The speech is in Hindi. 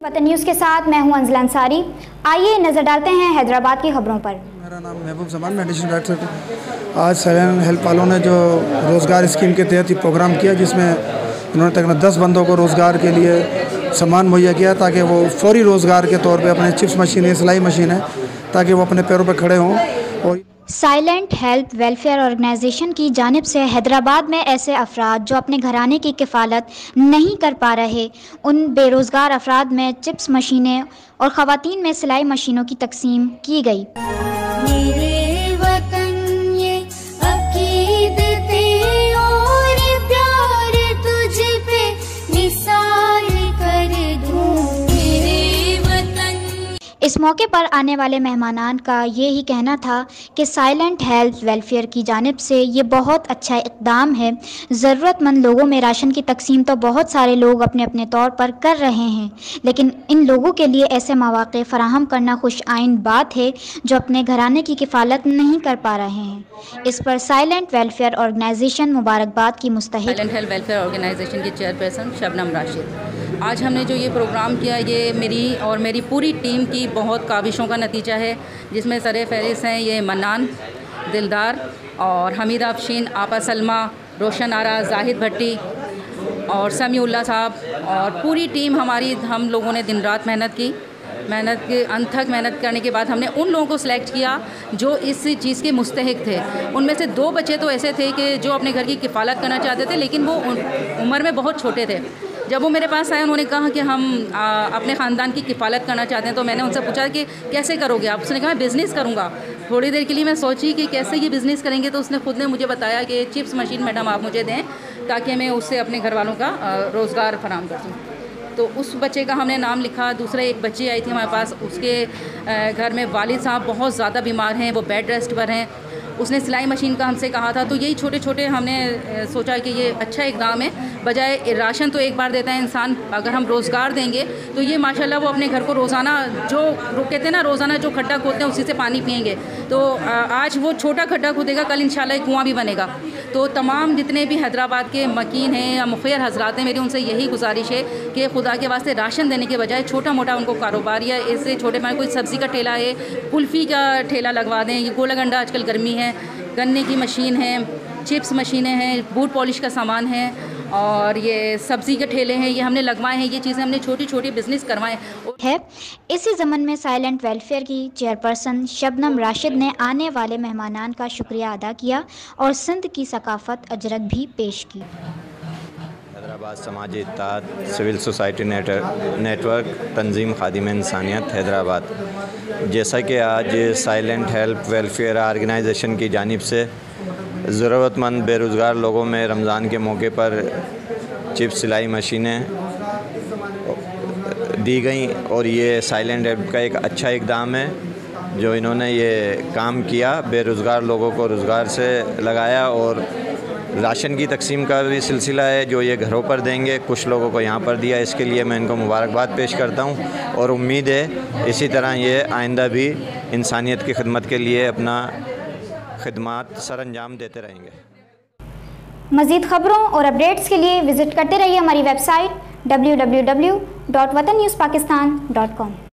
वतन न्यूज़ के साथ मैं हूं अंजला अंसारी। आइए नज़र डालते हैं हैदराबाद की खबरों पर। मेरा नाम महबूब जमान, मैं एडिशनल डायरेक्टर। आज साइलेंट हेल्प वालों ने जो रोज़गार स्कीम के तहत ही प्रोग्राम किया, जिसमें उन्होंने तकरीबन 10 बंदों को रोज़गार के लिए सामान मुहैया किया ताकि वो फौरी रोज़गार के तौर पे अपने चिप्स मशीन है, सिलाई मशीन है, ताकि वो अपने पैरों पर खड़े हों। और साइलेंट हेल्प वेलफेयर ऑर्गेनाइजेशन की जानिब से हैदराबाद में ऐसे अफराद जो अपने घराने की किफ़ालत नहीं कर पा रहे, उन बेरोज़गार अफराद में चिप्स मशीनें और ख़वातीन में सिलाई मशीनों की तकसीम की गई। मेरे वतन ये अकीदते और प्यार तुझ पे निसार कर दूं। मेरे वतन। इस मौके पर आने वाले मेहमानान का ये ही कहना था कि साइलेंट हेल्प वेलफेयर की जानिब से ये बहुत अच्छा इक़दाम है। ज़रूरतमंद लोगों में राशन की तकसीम तो बहुत सारे लोग अपने अपने तौर पर कर रहे हैं, लेकिन इन लोगों के लिए ऐसे मौक़े फ़राहम करना खुश आइन बात है जो अपने घराने की किफ़ालत नहीं कर पा रहे हैं। इस पर साइलेंट वेलफेयर ऑर्गेनाइजेशन मुबारकबाद की मुस्तहिक। साइलेंट हेल्प वेलफेयर ऑर्गेनाइजेशन की चेयरपर्सन शबनम राशिद। आज हमने जो ये प्रोग्राम किया, ये मेरी और मेरी पूरी टीम की बहुत काविशों का नतीजा है, जिसमें सरे फहरिस्त हैं ये मन्नान, दिलदार और हमीदा अफशीन, आपा सलमा, रोशन आरा, जाहिद भट्टी और समीउल्लाह साहब और पूरी टीम हमारी। हम लोगों ने दिन रात मेहनत की। मेहनत के अंत तक मेहनत करने के बाद हमने उन लोगों को सिलेक्ट किया जो इस चीज़ के मुस्तहिक थे। उनमें से 2 बच्चे तो ऐसे थे कि जो अपने घर की किफ़ालत करना चाहते थे, लेकिन वो उम्र में बहुत छोटे थे। जब वो मेरे पास आए, उन्होंने कहा कि हम अपने ख़ानदान की किफ़ालत करना चाहते हैं। तो मैंने उनसे पूछा कि कैसे करोगे आप? उसने कहा बिज़नेस करूँगा। थोड़ी देर के लिए मैं सोची कि कैसे ये बिज़नेस करेंगे, तो उसने खुद ने मुझे बताया कि चिप्स मशीन मैडम आप मुझे दें ताकि मैं उससे अपने घर वालों का रोज़गार फराहम कर दूँ। तो उस बच्चे का हमने नाम लिखा। दूसरा एक बच्ची आई थी हमारे पास, उसके घर में वालिद साहब बहुत ज़्यादा बीमार हैं, वो बेड रेस्ट पर हैं। उसने सिलाई मशीन का हमसे कहा था। तो यही छोटे छोटे हमने सोचा कि ये अच्छा इक़दाम है। बजाय राशन तो एक बार देता है इंसान, अगर हम रोज़गार देंगे तो ये माशाल्लाह वो अपने घर को रोज़ाना जो कहते हैं ना, रोज़ाना जो खड्डा खोदते हैं उसी से पानी पिएंगे। तो आज वो छोटा खड्डा खोदेगा, कल इंशाल्लाह एक कुआँ भी बनेगा। तो तमाम जितने भी हैदराबाद के मकीन हैं या मुखिर हजरात हैं, मेरी उनसे यही गुजारिश है कि खुदा के वास्ते राशन देने के बजाय छोटा मोटा उनको कारोबार या इससे छोटे कोई सब्ज़ी का ठेला है, कुल्फ़ी का ठेला लगवा दें। ये गोला गंडा आजकल गर्मी है, गन्ने की मशीन है, चिप्स मशीनें हैं, बूट पॉलिश का सामान है और ये सब्ज़ी के ठेले हैं, ये हमने लगवाए हैं। ये चीज़ें हमने छोटी छोटी बिज़नेस करवाए है। इसी ज़मन में साइलेंट वेलफेयर की चेयरपर्सन शबनम राशिद ने आने वाले मेहमानान का शुक्रिया अदा किया और सिंध की सकाफ़त अजरक भी पेश की। हैदराबाद समाजी इत्तेहाद सिविल सोसाइटी नेटवर्क तंजीम खादिम इंसानियत हैदराबाद। जैसा कि आज साइलेंट हेल्प वेलफेयर ऑर्गेनाइजेशन की जानिब से ज़रूरतमंद बेरोज़गार लोगों में रमज़ान के मौके पर चिप्स सिलाई मशीनें दी गई और ये साइलेंट हेल्प का एक अच्छा इक़दाम है जो इन्होंने ये काम किया। बेरोज़गार लोगों को रोज़गार से लगाया और राशन की तकसीम का भी सिलसिला है जो ये घरों पर देंगे, कुछ लोगों को यहाँ पर दिया। इसके लिए मैं इनको मुबारकबाद पेश करता हूँ और उम्मीद है इसी तरह ये आइंदा भी इंसानियत की खिदमत के लिए अपना खिदमत सरअंजाम देते रहेंगे। मज़ीद ख़बरों और अपडेट्स के लिए विज़िट करते रहिए हमारी वेबसाइट www.watannewspakistan.com।